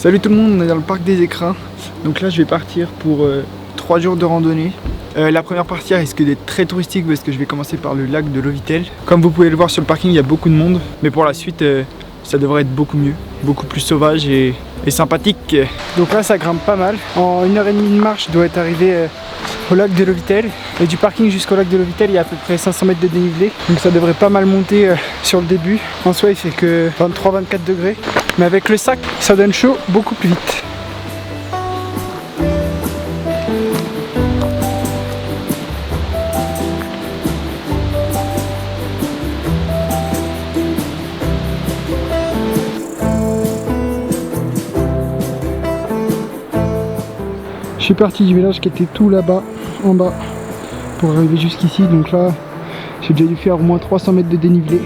Salut tout le monde, on est dans le parc des Écrins. Donc là je vais partir pour 3 jours de randonnée. La première partie risque d'être très touristique parce que je vais commencer par le lac de Lovitel. Comme vous pouvez le voir sur le parking, il y a beaucoup de monde. Mais pour la suite, ça devrait être beaucoup mieux, beaucoup plus sauvage et sympathique. Donc là ça grimpe pas mal. En 1h30 de marche, je dois être arrivé au lac de Lovitel. Et du parking jusqu'au lac de Lovitel, il y a à peu près 500 mètres de dénivelé. Donc ça devrait pas mal monter sur le début. En soi il fait que 23-24 degrés. Mais avec le sac, ça donne chaud beaucoup plus vite. Je suis parti du village qui était tout là-bas, en bas, pour arriver jusqu'ici. Donc là, j'ai déjà dû faire au moins 300 mètres de dénivelé.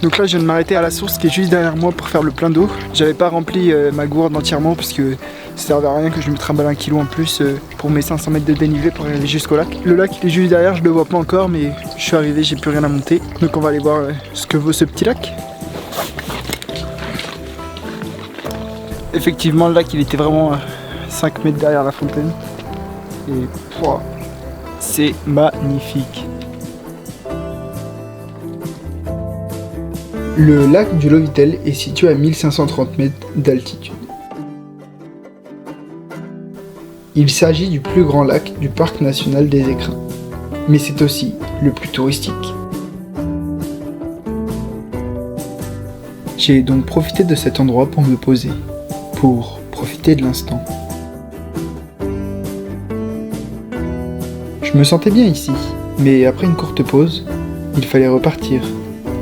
Donc là je viens de m'arrêter à la source qui est juste derrière moi pour faire le plein d'eau. J'avais pas rempli ma gourde entièrement parce que ça servait à rien que je me trimballe 1 kg en plus pour mes 500 mètres de dénivelé pour arriver jusqu'au lac. Le lac il est juste derrière, je le vois pas encore mais je suis arrivé, j'ai plus rien à monter. Donc on va aller voir ce que vaut ce petit lac. Effectivement le lac il était vraiment 5 mètres derrière la fontaine. Et c'est magnifique. Le lac du Lovitel est situé à 1530 mètres d'altitude. Il s'agit du plus grand lac du parc national des Écrins, mais c'est aussi le plus touristique. J'ai donc profité de cet endroit pour me poser, pour profiter de l'instant. Je me sentais bien ici, mais après une courte pause, il fallait repartir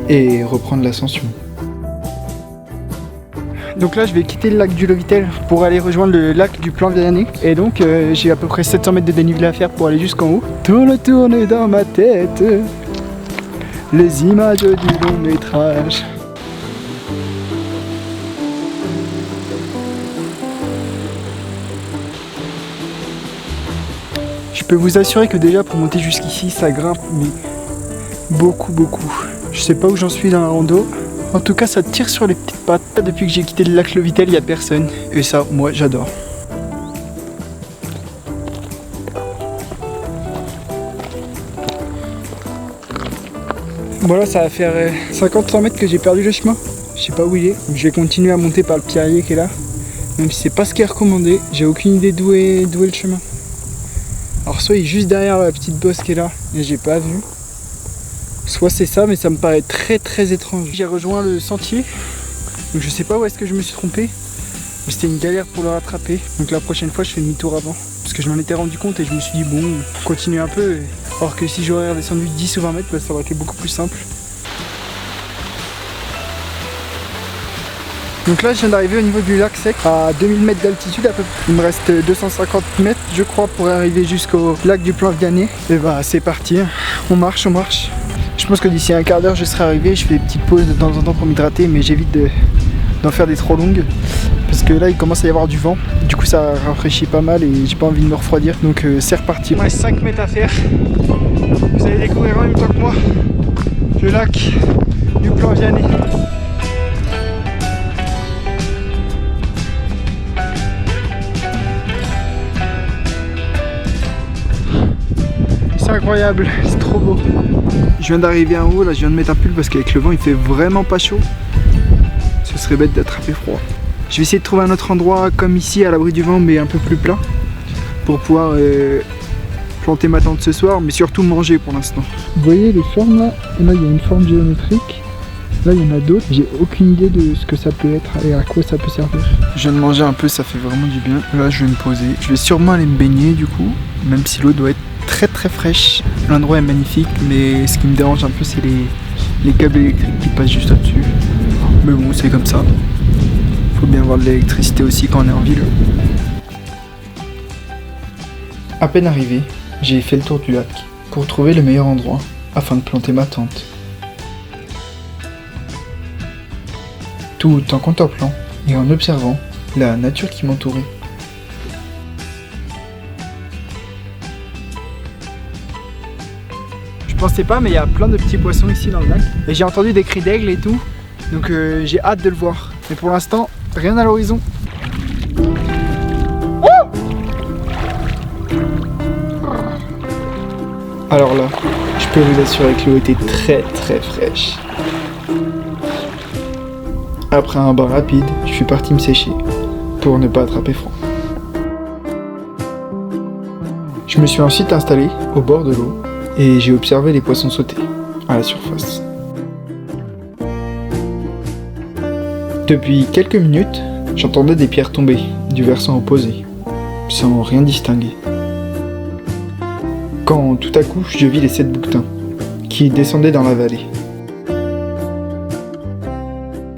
et reprendre l'ascension. Donc là je vais quitter le lac du Lovitel pour aller rejoindre le lac du Plan Vianney. Et donc j'ai à peu près 700 mètres de dénivelé à faire pour aller jusqu'en haut. Tout le tourne dans ma tête, les images du long métrage. Je peux vous assurer que déjà pour monter jusqu'ici ça grimpe mais beaucoup. Je sais pas où j'en suis dans la rando. En tout cas ça tire sur les petites pattes. Depuis que j'ai quitté le lac Lovitel il n'y a personne. Et ça moi j'adore. Voilà ça va faire 50-100 mètres que j'ai perdu le chemin. Je sais pas où il est. Je vais continuer à monter par le pierrier qui est là. Même si c'est pas ce qui est recommandé. J'ai aucune idée d'où est le chemin. Alors soit il est juste derrière la petite bosse qui est là. Et j'ai pas vu. Soit c'est ça, mais ça me paraît très étrange. J'ai rejoint le sentier, donc je sais pas où est-ce que je me suis trompé. Mais c'était une galère pour le rattraper. Donc la prochaine fois, je fais demi-tour avant. Parce que je m'en étais rendu compte et je me suis dit, bon, continue un peu. Alors que si j'aurais redescendu 10 ou 20 mètres, bah, ça aurait été beaucoup plus simple. Donc là, je viens d'arriver au niveau du lac sec, à 2000 mètres d'altitude à peu près. Il me reste 250 mètres, je crois, pour arriver jusqu'au lac du Plan Vianney. Et bah, c'est parti. On marche. Je pense que d'ici un quart d'heure je serai arrivé, je fais des petites pauses de temps en temps pour m'hydrater mais j'évite d'en faire des trop longues parce que là il commence à y avoir du vent, du coup ça rafraîchit pas mal et j'ai pas envie de me refroidir donc c'est reparti. Il me reste 5 mètres à faire, vous allez découvrir en même temps que moi le lac du Plan Vianney. C'est incroyable, c'est trop beau. Je viens d'arriver en haut, là je viens de mettre un pull parce qu'avec le vent il fait vraiment pas chaud. Ce serait bête d'attraper froid. Je vais essayer de trouver un autre endroit comme ici à l'abri du vent mais un peu plus plat pour pouvoir planter ma tente ce soir mais surtout manger pour l'instant. Vous voyez les formes là? Là il y a une forme géométrique. Là il y en a d'autres, j'ai aucune idée de ce que ça peut être et à quoi ça peut servir. Je viens de manger un peu, ça fait vraiment du bien. Là je vais me poser. Je vais sûrement aller me baigner du coup, même si l'eau doit être très fraîche. L'endroit est magnifique mais ce qui me dérange un peu c'est les câbles électriques qui passent juste au-dessus. Mais bon c'est comme ça. Faut bien avoir de l'électricité aussi quand on est en ville. À peine arrivé, j'ai fait le tour du lac pour trouver le meilleur endroit afin de planter ma tente. tout en contemplant et en observant la nature qui m'entourait. Je pensais pas, mais il y a plein de petits poissons ici dans le lac. Et j'ai entendu des cris d'aigle et tout, donc j'ai hâte de le voir. Mais pour l'instant, rien à l'horizon. Alors là, je peux vous assurer que l'eau était très très fraîche. Après un bain rapide, je suis parti me sécher pour ne pas attraper froid. Je me suis ensuite installé au bord de l'eau et j'ai observé les poissons sauter à la surface. Depuis quelques minutes, j'entendais des pierres tomber du versant opposé, sans rien distinguer. Quand tout à coup, je vis les 7 bouquetins qui descendaient dans la vallée.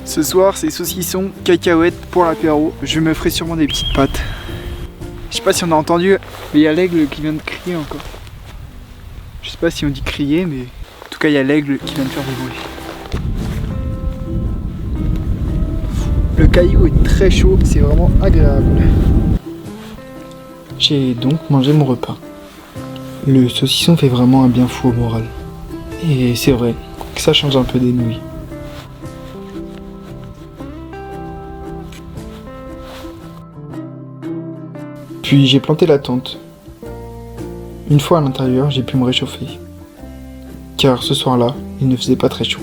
Ce soir, c'est saucisson, cacahuètes pour l'apéro. Je me ferai sûrement des petites pâtes. Je sais pas si on a entendu, mais il y a l'aigle qui vient de crier encore. Je sais pas si on dit crier, mais en tout cas, il y a l'aigle qui vient de faire du bruit. Le caillou est très chaud, c'est vraiment agréable. J'ai donc mangé mon repas. Le saucisson fait vraiment un bien fou au moral. Et c'est vrai que ça change un peu des nouilles. Puis j'ai planté la tente. Une fois à l'intérieur, j'ai pu me réchauffer. Car ce soir-là, il ne faisait pas très chaud.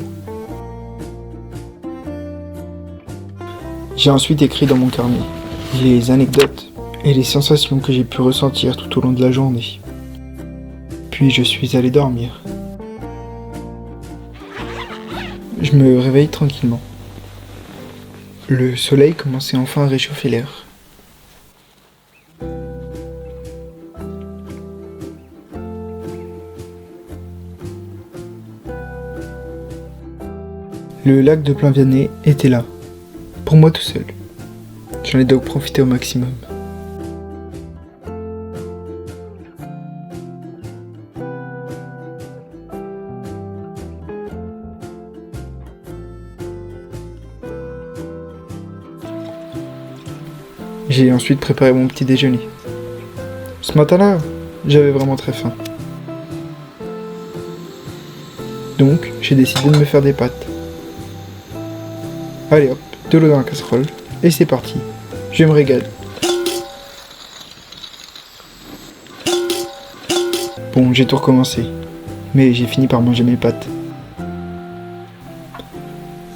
J'ai ensuite écrit dans mon carnet les anecdotes et les sensations que j'ai pu ressentir tout au long de la journée. Puis je suis allé dormir. Je me réveille tranquillement. Le soleil commençait enfin à réchauffer l'air. Le lac de Plainvianet était là, pour moi tout seul. J'en ai donc profité au maximum. J'ai ensuite préparé mon petit déjeuner. Ce matin-là, j'avais vraiment très faim. Donc, j'ai décidé de me faire des pâtes. Allez hop, de l'eau dans la casserole, et c'est parti. Je me régale. Bon, j'ai tout recommencé, mais j'ai fini par manger mes pâtes.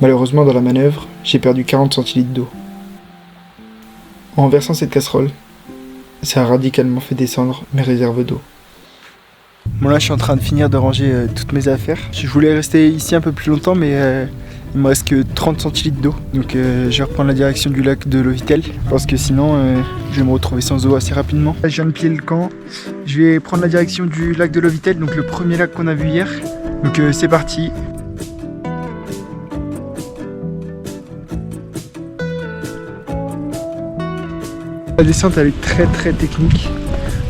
Malheureusement, dans la manœuvre, j'ai perdu 40 centilitres d'eau. En versant cette casserole, ça a radicalement fait descendre mes réserves d'eau. Bon là je suis en train de finir de ranger toutes mes affaires. Je voulais rester ici un peu plus longtemps mais il me reste que 30 centilitres d'eau. Donc je vais reprendre la direction du lac de Lovitel parce que sinon je vais me retrouver sans eau assez rapidement. Là, je viens de plier le camp. Je vais prendre la direction du lac de Lovitel, donc le premier lac qu'on a vu hier. Donc c'est parti. La descente elle est très très technique,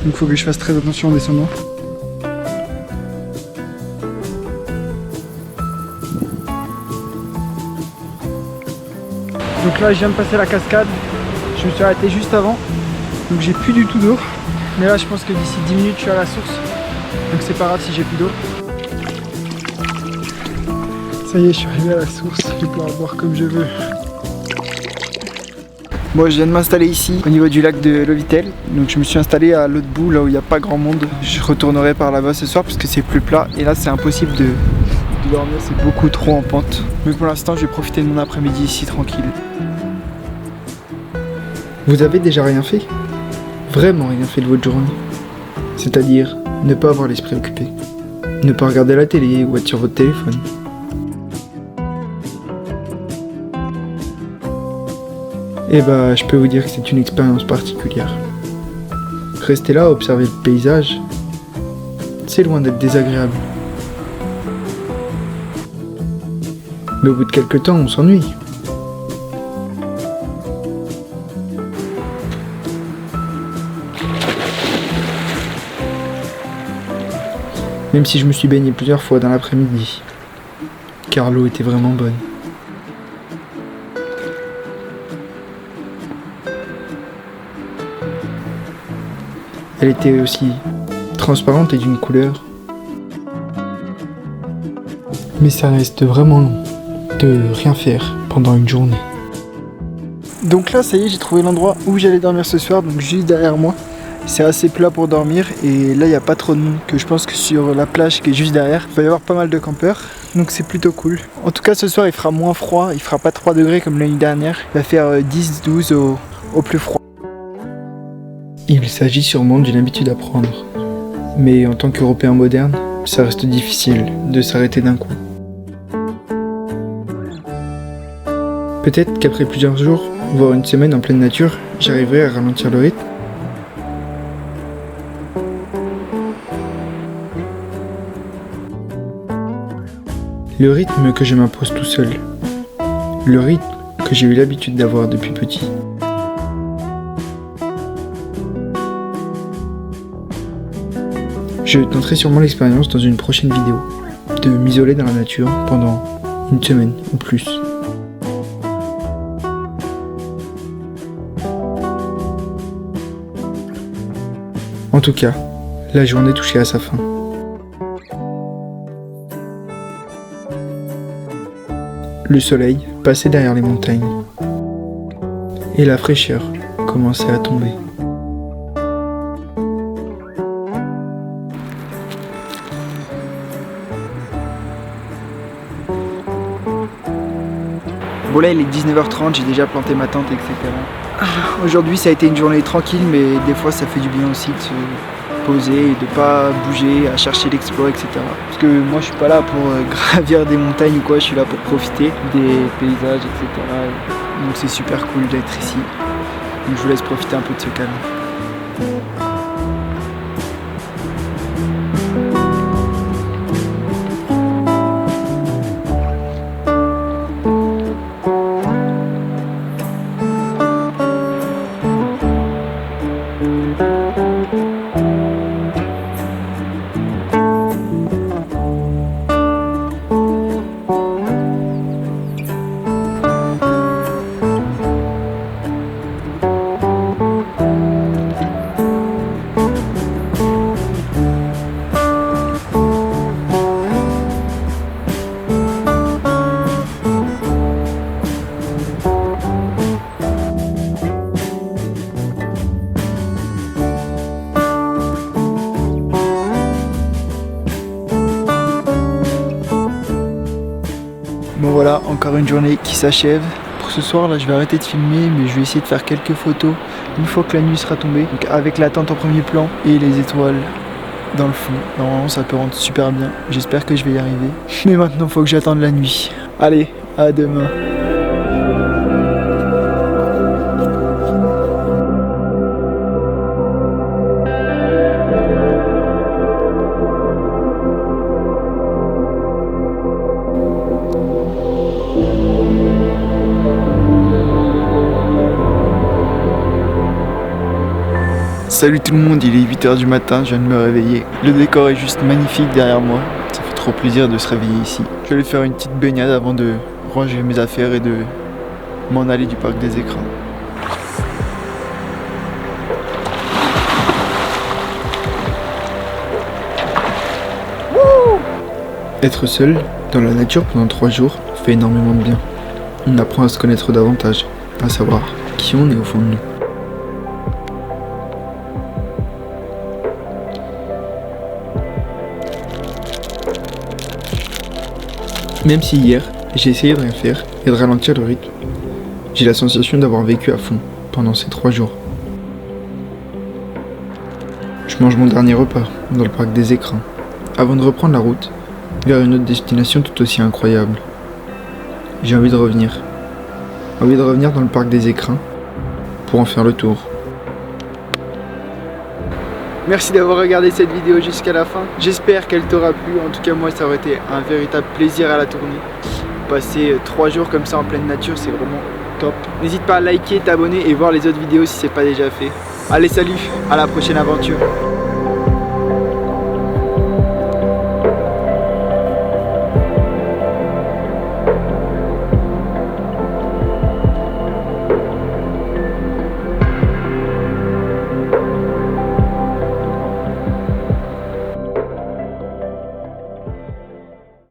donc il faut que je fasse très attention en descendant. Donc là je viens de passer la cascade, je me suis arrêté juste avant, donc j'ai plus du tout d'eau. Mais là je pense que d'ici 10 minutes je suis à la source, donc c'est pas grave si j'ai plus d'eau. Ça y est, je suis arrivé à la source, je vais pouvoir boire comme je veux. Bon, je viens de m'installer ici au niveau du lac de Lovitel, donc je me suis installé à l'autre bout là où il n'y a pas grand monde. Je retournerai par là-bas ce soir parce que c'est plus plat et là c'est impossible de dormir, c'est beaucoup trop en pente. Mais pour l'instant je vais profiter de mon après-midi ici tranquille. Vous avez déjà rien fait? Vraiment rien fait de votre journée? C'est-à-dire ne pas avoir l'esprit occupé, ne pas regarder la télé ou être sur votre téléphone. Eh bah, je peux vous dire que c'est une expérience particulière. Rester là, observer le paysage, c'est loin d'être désagréable. Mais au bout de quelques temps, on s'ennuie. Même si je me suis baigné plusieurs fois dans l'après-midi, car l'eau était vraiment bonne. Elle était aussi transparente et d'une couleur. Mais ça reste vraiment long de rien faire pendant une journée. Donc là, ça y est, j'ai trouvé l'endroit où j'allais dormir ce soir, donc juste derrière moi. C'est assez plat pour dormir et là, il n'y a pas trop de monde. Que je pense que sur la plage qui est juste derrière, il va y avoir pas mal de campeurs. Donc c'est plutôt cool. En tout cas, ce soir, il fera moins froid. Il fera pas 3 degrés comme l'année dernière. Il va faire 10-12 au plus froid. Il s'agit sûrement d'une habitude à prendre. Mais en tant qu'Européen moderne, ça reste difficile de s'arrêter d'un coup. Peut-être qu'après plusieurs jours, voire une semaine en pleine nature, j'arriverai à ralentir le rythme. Le rythme que je m'impose tout seul. Le rythme que j'ai eu l'habitude d'avoir depuis petit. Je tenterai sûrement l'expérience dans une prochaine vidéo, de m'isoler dans la nature pendant une semaine ou plus. En tout cas, la journée touchait à sa fin. Le soleil passait derrière les montagnes et la fraîcheur commençait à tomber. Bon là il est 19h30, j'ai déjà planté ma tente, etc. Aujourd'hui ça a été une journée tranquille, mais des fois ça fait du bien aussi de se poser et de pas bouger, à chercher l'exploit, etc. Parce que moi je suis pas là pour gravir des montagnes ou quoi, je suis là pour profiter des paysages, etc. Donc c'est super cool d'être ici. Donc je vous laisse profiter un peu de ce calme. Bon voilà, encore une journée qui s'achève. Pour ce soir là je vais arrêter de filmer, mais je vais essayer de faire quelques photos une fois que la nuit sera tombée. Donc avec la tente en premier plan et les étoiles dans le fond. Normalement ça peut rendre super bien, j'espère que je vais y arriver. Mais maintenant il faut que j'attende la nuit. Allez, à demain. Salut tout le monde, il est 8h du matin, je viens de me réveiller. Le décor est juste magnifique derrière moi, ça fait trop plaisir de se réveiller ici. Je vais aller faire une petite baignade avant de ranger mes affaires et de m'en aller du parc des écrans. Être seul dans la nature pendant 3 jours fait énormément de bien. On apprend à se connaître davantage, à savoir qui on est au fond de nous. Même si hier, j'ai essayé de rien faire et de ralentir le rythme, j'ai la sensation d'avoir vécu à fond pendant ces 3 jours. Je mange mon dernier repas dans le parc des écrins, avant de reprendre la route vers une autre destination tout aussi incroyable. J'ai envie de revenir. Envie de revenir dans le parc des écrins pour en faire le tour. Merci d'avoir regardé cette vidéo jusqu'à la fin. J'espère qu'elle t'aura plu. En tout cas, moi, ça aurait été un véritable plaisir à la tourner. Passer 3 jours comme ça en pleine nature, c'est vraiment top. N'hésite pas à liker, t'abonner et voir les autres vidéos si c'est pas déjà fait. Allez, salut, à la prochaine aventure.